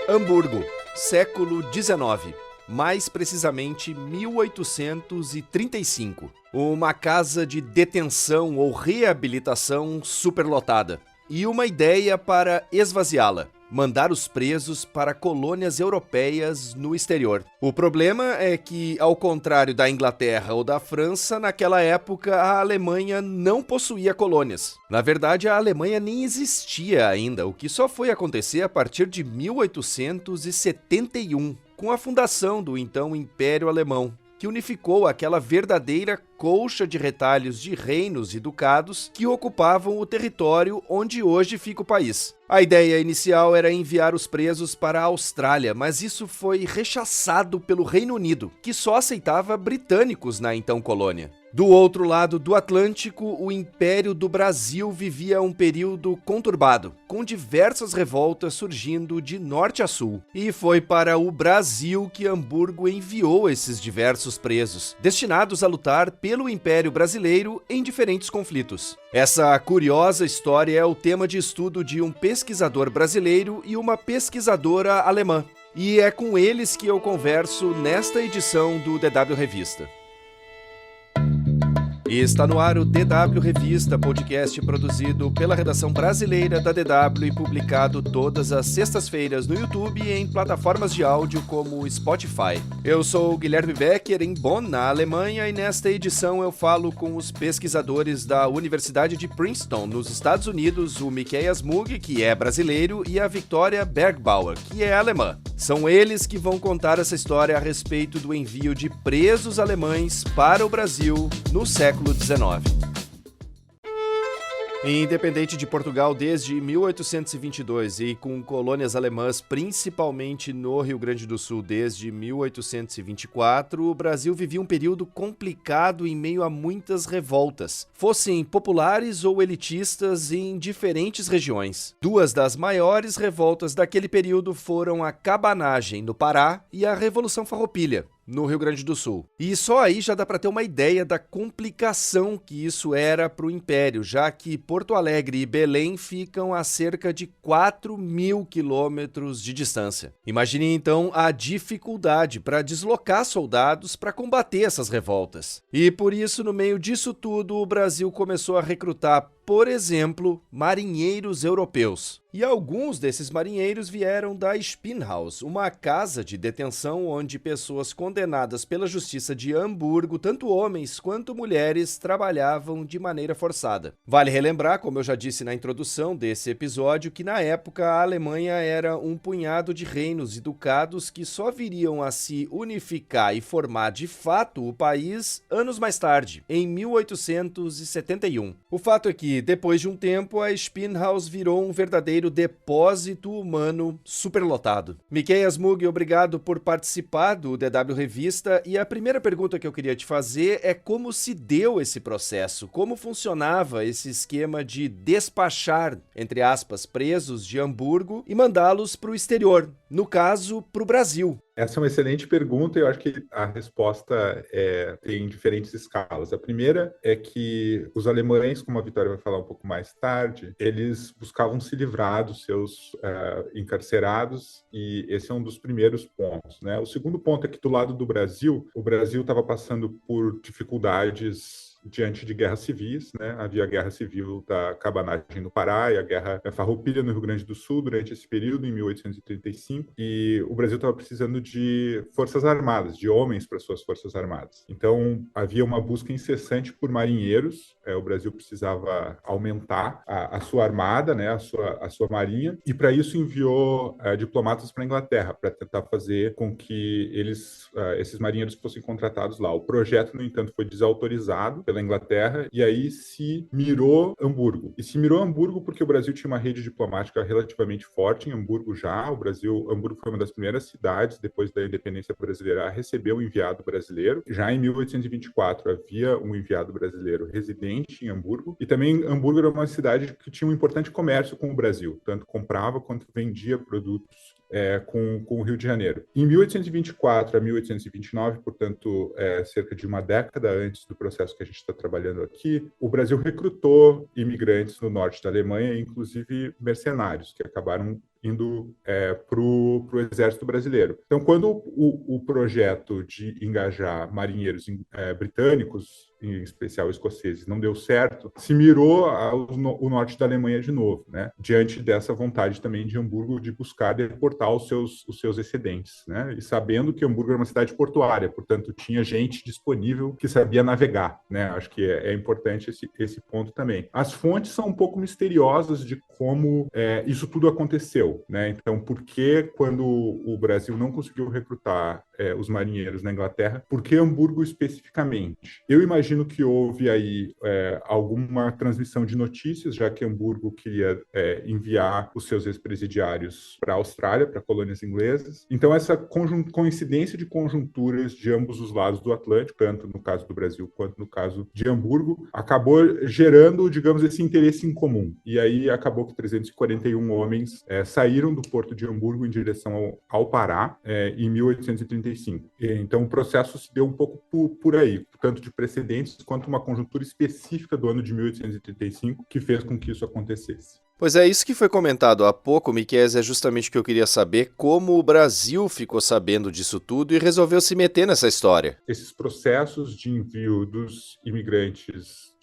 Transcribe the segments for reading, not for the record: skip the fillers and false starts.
Hamburgo, século XIX, mais precisamente 1835. Uma casa de detenção ou reabilitação superlotada. E uma ideia para esvaziá-la. Mandar os presos para colônias europeias no exterior. O problema é que, ao contrário da Inglaterra ou da França, naquela época a Alemanha não possuía colônias. Na verdade, a Alemanha nem existia ainda, o que só foi acontecer a partir de 1871, com a fundação do então Império Alemão, que unificou aquela verdadeira colcha de retalhos de reinos e ducados que ocupavam o território onde hoje fica o país. A ideia inicial era enviar os presos para a Austrália, mas isso foi rechaçado pelo Reino Unido, que só aceitava britânicos na então colônia. Do outro lado do Atlântico, o Império do Brasil vivia um período conturbado, com diversas revoltas surgindo de norte a sul. E foi para o Brasil que Hamburgo enviou esses diversos presos, destinados a lutar pelo Império Brasileiro em diferentes conflitos. Essa curiosa história é o tema de estudo de um pesquisador brasileiro e uma pesquisadora alemã. E é com eles que eu converso nesta edição do DW Revista. E está no ar o DW Revista, podcast produzido pela redação brasileira da DW e publicado todas as sextas-feiras no YouTube e em plataformas de áudio como o Spotify. Eu sou o Guilherme Becker, em Bonn, na Alemanha, e nesta edição eu falo com os pesquisadores da Universidade de Princeton, nos Estados Unidos, o Miqueias Mug, que é brasileiro, e a Victoria Bergbauer, que é alemã. São eles que vão contar essa história a respeito do envio de presos alemães para o Brasil no século XIX. Independente de Portugal desde 1822 e com colônias alemãs principalmente no Rio Grande do Sul desde 1824, o Brasil vivia um período complicado em meio a muitas revoltas, fossem populares ou elitistas em diferentes regiões. Duas das maiores revoltas daquele período foram a Cabanagem, no Pará, e a Revolução Farroupilha, no Rio Grande do Sul. E só aí já dá para ter uma ideia da complicação que isso era para o Império, já que Porto Alegre e Belém ficam a cerca de 4.000 quilômetros de distância. Imagine então a dificuldade para deslocar soldados para combater essas revoltas. E por isso, no meio disso tudo, o Brasil começou a recrutar, por exemplo, marinheiros europeus. E alguns desses marinheiros vieram da Spinhaus, uma casa de detenção onde pessoas condenadas pela justiça de Hamburgo, tanto homens quanto mulheres, trabalhavam de maneira forçada. Vale relembrar, como eu já disse na introdução desse episódio, que na época a Alemanha era um punhado de reinos e ducados que só viriam a se unificar e formar de fato o país anos mais tarde, em 1871. O fato é que, depois de um tempo, a Spinhaus virou um verdadeiro depósito humano superlotado. Miqueias Mug, obrigado por participar do DW Revista. E a primeira pergunta que eu queria te fazer é como se deu esse processo? Como funcionava esse esquema de despachar, entre aspas, presos de Hamburgo e mandá-los para o exterior, no caso, para o Brasil? Essa é uma excelente pergunta e eu acho que a resposta tem diferentes escalas. A primeira é que os alemães, como a Vitória vai falar um pouco mais tarde, eles buscavam se livrar dos seus encarcerados e esse é um dos primeiros pontos, né? O segundo ponto é que do lado do Brasil, o Brasil estava passando por dificuldades diante de guerras civis, né? Havia a guerra civil da Cabanagem no Pará e a guerra Farroupilha no Rio Grande do Sul durante esse período, em 1835, e o Brasil estava precisando de forças armadas, de homens para suas forças armadas. Então, havia uma busca incessante por marinheiros, o Brasil precisava aumentar a sua armada, né? a sua marinha, e para isso enviou diplomatas para a Inglaterra, para tentar fazer com que esses marinheiros fossem contratados lá. O projeto, no entanto, foi desautorizado pela Inglaterra, e aí se mirou Hamburgo. E se mirou Hamburgo porque o Brasil tinha uma rede diplomática relativamente forte em Hamburgo já. Hamburgo foi uma das primeiras cidades, depois da independência brasileira, a receber um enviado brasileiro. Já em 1824 havia um enviado brasileiro residente em Hamburgo, e também Hamburgo era uma cidade que tinha um importante comércio com o Brasil, tanto comprava quanto vendia produtos com o Rio de Janeiro. Em 1824 a 1829, portanto, cerca de uma década antes do processo que a gente está trabalhando aqui, o Brasil recrutou imigrantes no norte da Alemanha, inclusive mercenários, que acabaram indo para para o Exército Brasileiro. Então, quando o projeto de engajar marinheiros britânicos, em especial escoceses, não deu certo, se mirou o norte da Alemanha de novo, né? Diante dessa vontade também de Hamburgo de buscar deportar os seus excedentes, né? E sabendo que Hamburgo era uma cidade portuária, portanto, tinha gente disponível que sabia navegar, né? Acho que é importante esse ponto também. As fontes são um pouco misteriosas de como isso tudo aconteceu, né? Então, por que quando o Brasil não conseguiu recrutar os marinheiros na Inglaterra, por que Hamburgo especificamente? Eu imagino que houve aí alguma transmissão de notícias, já que Hamburgo queria enviar os seus ex-presidiários para a Austrália, para colônias inglesas. Então, essa coincidência de conjunturas de ambos os lados do Atlântico, tanto no caso do Brasil quanto no caso de Hamburgo, acabou gerando, digamos, esse interesse em comum. E aí acabou que 341 homens saíram do porto de Hamburgo em direção ao Pará em 1835. Então, o processo se deu um pouco por aí, tanto de precedentes quanto uma conjuntura específica do ano de 1835 que fez com que isso acontecesse. Pois é, isso que foi comentado há pouco, Miqueias, é justamente o que eu queria saber, como o Brasil ficou sabendo disso tudo e resolveu se meter nessa história. Esses processos de envio dos imigrantes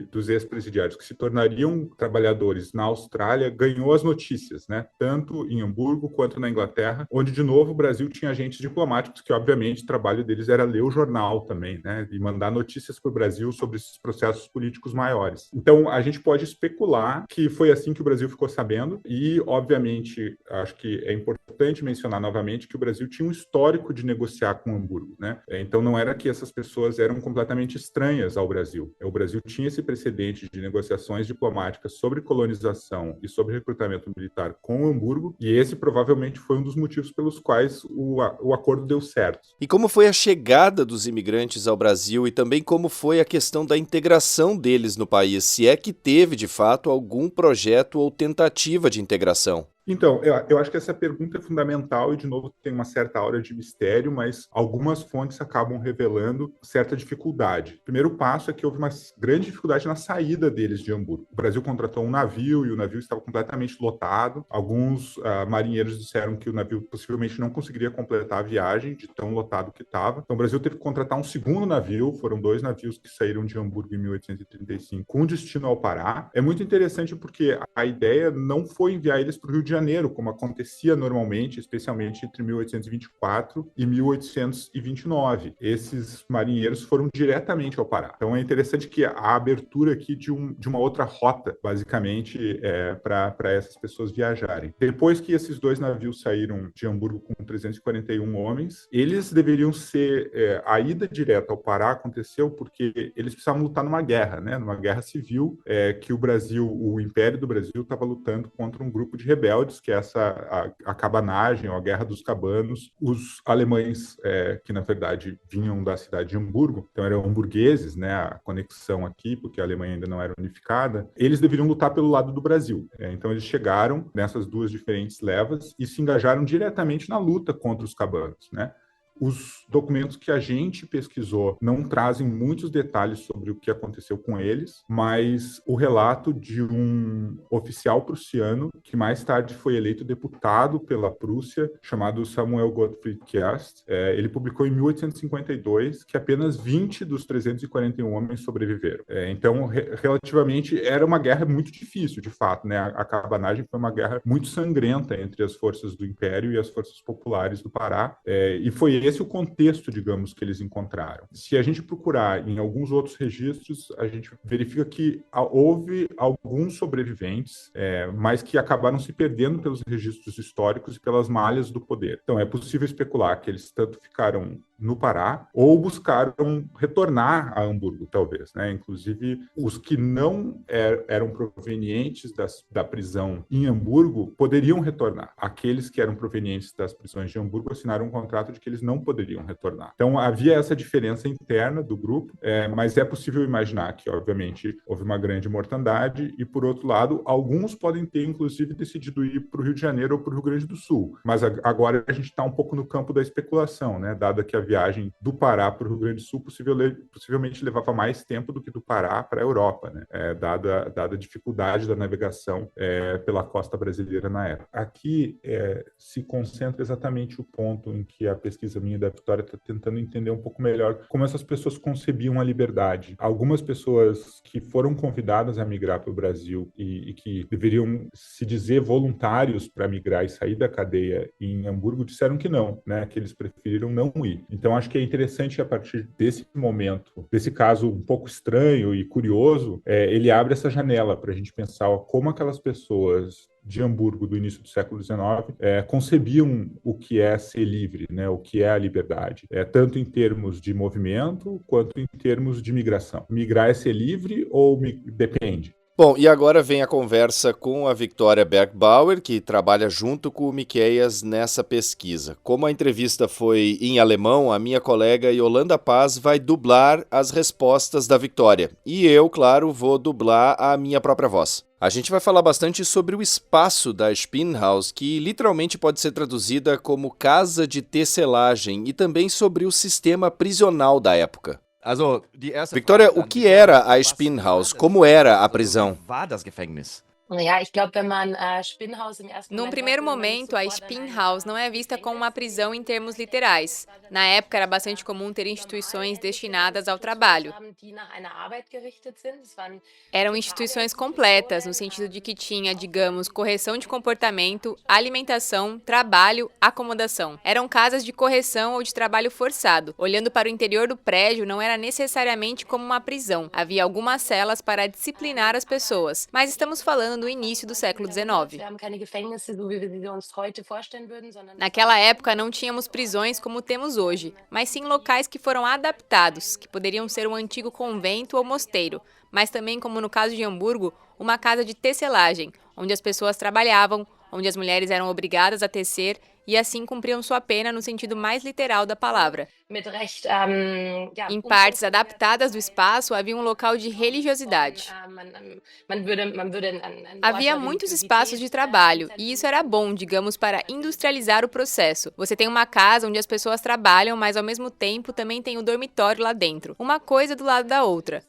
dos ex-presidiários que se tornariam trabalhadores na Austrália ganhou as notícias, né? Tanto em Hamburgo quanto na Inglaterra, onde, de novo, o Brasil tinha agentes diplomáticos que, obviamente, o trabalho deles era ler o jornal também, né? E mandar notícias para o Brasil sobre esses processos políticos maiores. Então, a gente pode especular que foi assim que o Brasil ficou sabendo e, obviamente, acho que é importante mencionar novamente que o Brasil tinha um histórico de negociar com Hamburgo, né? Então, não era que essas pessoas eram completamente estranhas ao Brasil. O Brasil tinha esse precedente de negociações diplomáticas sobre colonização e sobre recrutamento militar com Hamburgo, e esse provavelmente foi um dos motivos pelos quais o acordo deu certo. E como foi a chegada dos imigrantes ao Brasil e também como foi a questão da integração deles no país, se é que teve, de fato, algum projeto ou tentativa de integração? Então, eu acho que essa pergunta é fundamental e, de novo, tem uma certa aura de mistério, mas algumas fontes acabam revelando certa dificuldade. O primeiro passo é que houve uma grande dificuldade na saída deles de Hamburgo. O Brasil contratou um navio e o navio estava completamente lotado. Alguns marinheiros disseram que o navio possivelmente não conseguiria completar a viagem de tão lotado que estava. Então, o Brasil teve que contratar um segundo navio. Foram 2 navios que saíram de Hamburgo em 1835 com destino ao Pará. É muito interessante porque a ideia não foi enviar eles para o Rio de Janeiro, como acontecia normalmente, especialmente entre 1824 e 1829. Esses marinheiros foram diretamente ao Pará. Então é interessante que a abertura aqui de uma outra rota, basicamente, para essas pessoas viajarem. Depois que esses 2 navios saíram de Hamburgo com 341 homens, eles deveriam ser... a ida direta ao Pará aconteceu porque eles precisavam lutar numa guerra, né? Numa guerra civil, que o Império do Brasil estava lutando contra um grupo de rebeldes, que é a cabanagem, ou a Guerra dos Cabanos. Os alemães, que na verdade vinham da cidade de Hamburgo, então eram hamburgueses, né, a conexão aqui, porque a Alemanha ainda não era unificada, eles deveriam lutar pelo lado do Brasil. Então eles chegaram nessas 2 diferentes levas e se engajaram diretamente na luta contra os cabanos, né? Os documentos que a gente pesquisou não trazem muitos detalhes sobre o que aconteceu com eles, mas o relato de um oficial prussiano, que mais tarde foi eleito deputado pela Prússia, chamado Samuel Gottfried Kerst, ele publicou em 1852 que apenas 20 dos 341 homens sobreviveram. Então, relativamente, era uma guerra muito difícil, de fato, né? A cabanagem foi uma guerra muito sangrenta entre as forças do Império e as forças populares do Pará, e foi esse o contexto, digamos, que eles encontraram. Se a gente procurar em alguns outros registros, a gente verifica que houve alguns sobreviventes, mas que acabaram se perdendo pelos registros históricos e pelas malhas do poder. Então, é possível especular que eles tanto ficaram no Pará ou buscaram retornar a Hamburgo, talvez, né? Inclusive, os que não eram provenientes da prisão em Hamburgo poderiam retornar. Aqueles que eram provenientes das prisões de Hamburgo assinaram um contrato de que eles não poderiam retornar. Então, havia essa diferença interna do grupo, mas é possível imaginar que, obviamente, houve uma grande mortandade e, por outro lado, alguns podem ter, inclusive, decidido ir para o Rio de Janeiro ou para o Rio Grande do Sul. Mas agora a gente está um pouco no campo da especulação, né? Dada que a viagem do Pará para o Rio Grande do Sul possivelmente levava mais tempo do que do Pará para a Europa, né? Dada a dificuldade da navegação pela costa brasileira na época. Aqui se concentra exatamente o ponto em que a pesquisa minha da Vitória está tentando entender um pouco melhor como essas pessoas concebiam a liberdade. Algumas pessoas que foram convidadas a migrar para o Brasil e que deveriam se dizer voluntários para migrar e sair da cadeia em Hamburgo disseram que não, né? Que eles preferiram não ir. Então, acho que é interessante, a partir desse momento, desse caso um pouco estranho e curioso, ele abre essa janela para a gente pensar como aquelas pessoas de Hamburgo do início do século XIX concebiam o que é ser livre, né? O que é a liberdade, tanto em termos de movimento quanto em termos de migração. Migrar é ser livre ou depende? Bom, e agora vem a conversa com a Victoria Bergbauer, que trabalha junto com o Miqueias nessa pesquisa. Como a entrevista foi em alemão, a minha colega Yolanda Paz vai dublar as respostas da Victoria. E eu, claro, vou dublar a minha própria voz. A gente vai falar bastante sobre o espaço da Spinnhaus, que literalmente pode ser traduzida como casa de tecelagem, e também sobre o sistema prisional da época. Victoria, o que era a Spinnhaus? Como era a prisão? Num primeiro momento, a Spinnhaus não é vista como uma prisão em termos literais. Na época, era bastante comum ter instituições destinadas ao trabalho. Eram instituições completas, no sentido de que tinha, digamos, correção de comportamento, alimentação, trabalho, acomodação. Eram casas de correção ou de trabalho forçado. Olhando para o interior do prédio, não era necessariamente como uma prisão. Havia algumas celas para disciplinar as pessoas, mas estamos falando no início do século XIX. Naquela época não tínhamos prisões como temos hoje, mas sim locais que foram adaptados, que poderiam ser um antigo convento ou mosteiro, mas também, como no caso de Hamburgo, uma casa de tecelagem, onde as pessoas trabalhavam, onde as mulheres eram obrigadas a tecer e assim cumpriam sua pena no sentido mais literal da palavra. Em partes adaptadas do espaço, havia um local de religiosidade. Havia muitos espaços de trabalho, e isso era bom, digamos, para industrializar o processo. Você tem uma casa onde as pessoas trabalham, mas ao mesmo tempo também tem o dormitório lá dentro. Uma coisa do lado da outra.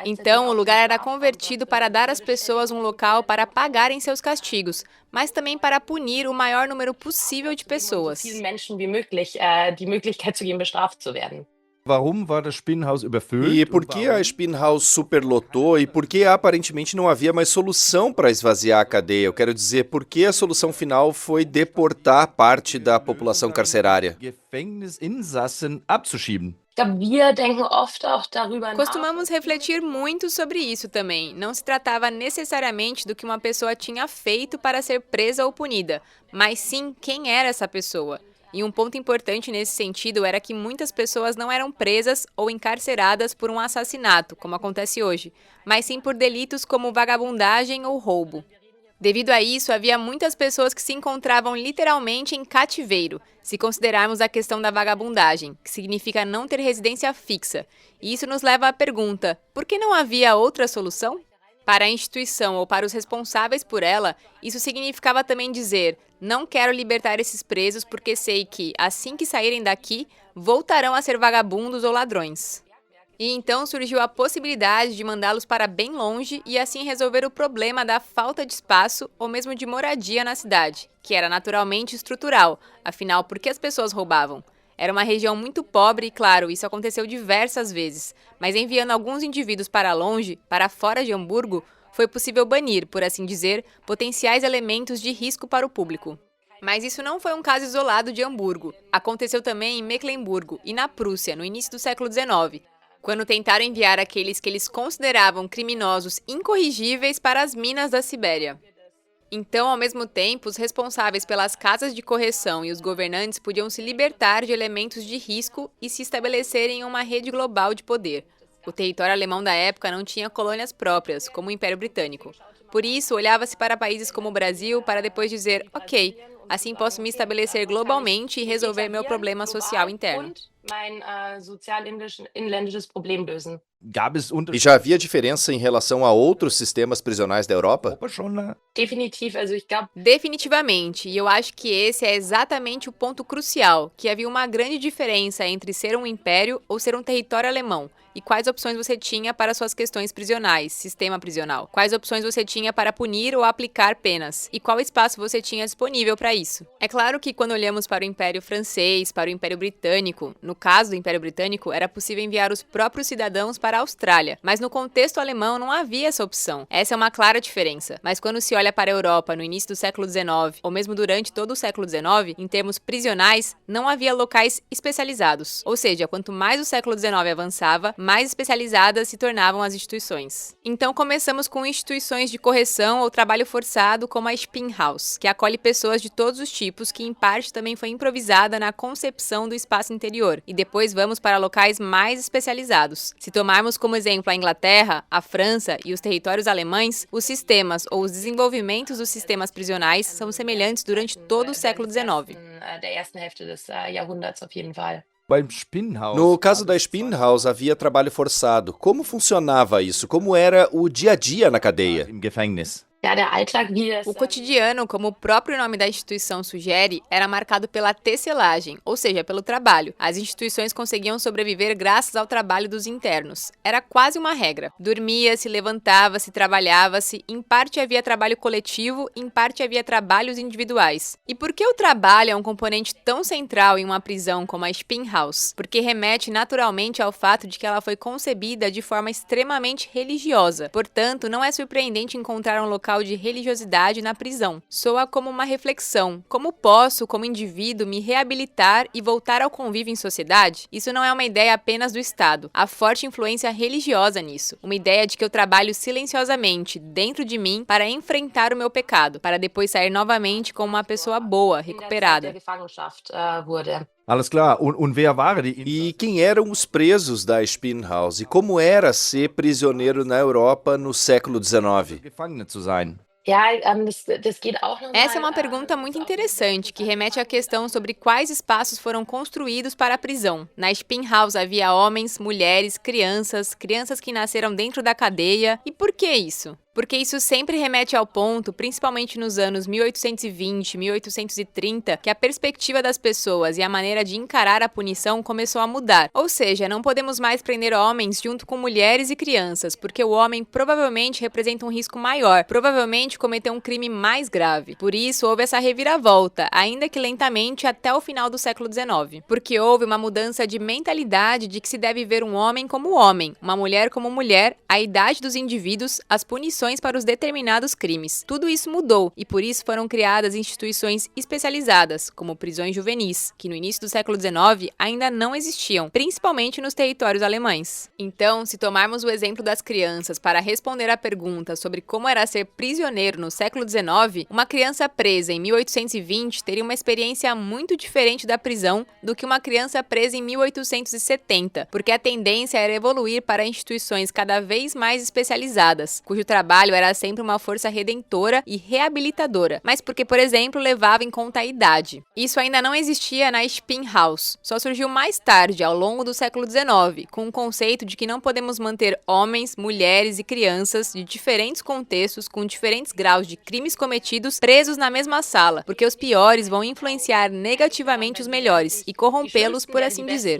Então, o lugar era convertido para dar às pessoas um local para pagarem seus castigos, mas também para punir o maior número possível de pessoas. E por que a Spinnhaus superlotou e por que aparentemente não havia mais solução para esvaziar a cadeia? Eu quero dizer, por que a solução final foi deportar parte da população carcerária? Costumamos refletir muito sobre isso também. Não se tratava necessariamente do que uma pessoa tinha feito para ser presa ou punida, mas sim quem era essa pessoa. E um ponto importante nesse sentido era que muitas pessoas não eram presas ou encarceradas por um assassinato, como acontece hoje, mas sim por delitos como vagabundagem ou roubo. Devido a isso, havia muitas pessoas que se encontravam literalmente em cativeiro, se considerarmos a questão da vagabundagem, que significa não ter residência fixa. E isso nos leva à pergunta, por que não havia outra solução? Para a instituição ou para os responsáveis por ela, isso significava também dizer, não quero libertar esses presos porque sei que, assim que saírem daqui, voltarão a ser vagabundos ou ladrões. E então surgiu a possibilidade de mandá-los para bem longe e assim resolver o problema da falta de espaço ou mesmo de moradia na cidade, que era naturalmente estrutural, afinal, por que as pessoas roubavam? Era uma região muito pobre e, claro, isso aconteceu diversas vezes, mas enviando alguns indivíduos para longe, para fora de Hamburgo, foi possível banir, por assim dizer, potenciais elementos de risco para o público. Mas isso não foi um caso isolado de Hamburgo. Aconteceu também em Mecklemburgo e na Prússia, no início do século XIX, quando tentaram enviar aqueles que eles consideravam criminosos incorrigíveis para as minas da Sibéria. Então, ao mesmo tempo, os responsáveis pelas casas de correção e os governantes podiam se libertar de elementos de risco e se estabelecerem em uma rede global de poder. O território alemão da época não tinha colônias próprias, como o Império Britânico. Por isso, olhava-se para países como o Brasil para depois dizer, ok, assim posso me estabelecer globalmente e resolver meu problema social interno. E já havia diferença em relação a outros sistemas prisionais da Europa? Definitivamente, e eu acho que esse é exatamente o ponto crucial, que havia uma grande diferença entre ser um império ou ser um território alemão. E quais opções você tinha para suas questões prisionais, sistema prisional? Quais opções você tinha para punir ou aplicar penas? E qual espaço você tinha disponível para isso? É claro que quando olhamos para o Império Francês, para o Império Britânico, no caso do Império Britânico, era possível enviar os próprios cidadãos para a Austrália, mas no contexto alemão não havia essa opção. Essa é uma clara diferença. Mas quando se olha para a Europa no início do século XIX, ou mesmo durante todo o século XIX, em termos prisionais, não havia locais especializados. Ou seja, quanto mais o século XIX avançava, mais especializadas se tornavam as instituições. Então começamos com instituições de correção ou trabalho forçado, como a Spinhaus, que acolhe pessoas de todos os tipos, que em parte também foi improvisada na concepção do espaço interior. E depois vamos para locais mais especializados. Se tomarmos como exemplo a Inglaterra, a França e os territórios alemães, os sistemas ou os desenvolvimentos dos sistemas prisionais são semelhantes durante todo o século XIX. No caso da Spinhaus, havia trabalho forçado. Como funcionava isso? Como era o dia a dia na cadeia? O cotidiano, como o próprio nome da instituição sugere, era marcado pela tecelagem, ou seja, pelo trabalho. As instituições conseguiam sobreviver graças ao trabalho dos internos. Era quase uma regra. Dormia-se, levantava-se, trabalhava-se. Em parte havia trabalho coletivo, em parte havia trabalhos individuais. E por que o trabalho é um componente tão central em uma prisão como a Spinhaus? Porque remete naturalmente ao fato de que ela foi concebida de forma extremamente religiosa. Portanto, não é surpreendente encontrar um local de religiosidade na prisão. Soa como uma reflexão. Como posso, como indivíduo, me reabilitar e voltar ao convívio em sociedade? Isso não é uma ideia apenas do Estado. Há forte influência religiosa nisso. Uma ideia de que eu trabalho silenciosamente dentro de mim para enfrentar o meu pecado, para depois sair novamente como uma pessoa boa, recuperada. E quem eram os presos da Spinhaus? E como era ser prisioneiro na Europa no século XIX? Essa é uma pergunta muito interessante, que remete à questão sobre quais espaços foram construídos para a prisão. Na Spinhaus havia homens, mulheres, crianças que nasceram dentro da cadeia. E por que isso? Porque isso sempre remete ao ponto, principalmente nos anos 1820, 1830, que a perspectiva das pessoas e a maneira de encarar a punição começou a mudar. Ou seja, não podemos mais prender homens junto com mulheres e crianças, porque o homem provavelmente representa um risco maior, provavelmente cometeu um crime mais grave. Por isso, houve essa reviravolta, ainda que lentamente, até o final do século XIX. Porque houve uma mudança de mentalidade de que se deve ver um homem como homem, uma mulher como mulher, a idade dos indivíduos, as punições para os determinados crimes. Tudo isso mudou e por isso foram criadas instituições especializadas, como prisões juvenis, que no início do século XIX ainda não existiam, principalmente nos territórios alemães. Então, se tomarmos o exemplo das crianças para responder à pergunta sobre como era ser prisioneiro no século XIX, uma criança presa em 1820 teria uma experiência muito diferente da prisão do que uma criança presa em 1870, porque a tendência era evoluir para instituições cada vez mais especializadas, cujo trabalho era sempre uma força redentora e reabilitadora, mas porque, por exemplo, levava em conta a idade. Isso ainda não existia na Spinhaus, só surgiu mais tarde, ao longo do século XIX, com o conceito de que não podemos manter homens, mulheres e crianças de diferentes contextos, com diferentes graus de crimes cometidos, presos na mesma sala, porque os piores vão influenciar negativamente os melhores e corrompê-los, por assim dizer.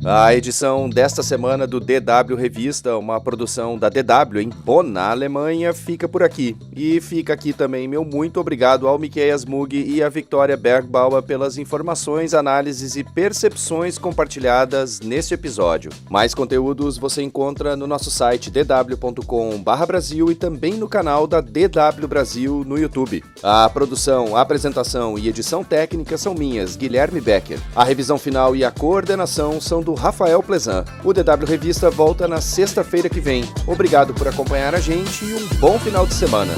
A edição desta semana do DW Revista, uma produção da DW em Bonn, na Alemanha, fica por aqui. E fica aqui também meu muito obrigado ao Miqueias Mug e à Victoria Bergbauer pelas informações, análises e percepções compartilhadas neste episódio. Mais conteúdos você encontra no nosso site dw.com/Brasil e também no canal da DW Brasil no YouTube. A produção, a apresentação e edição técnica são minhas, Guilherme Becker. A revisão final e a coordenação são do Rafael Plezan. O DW Revista volta na sexta-feira que vem. Obrigado por acompanhar a gente e um bom final de semana.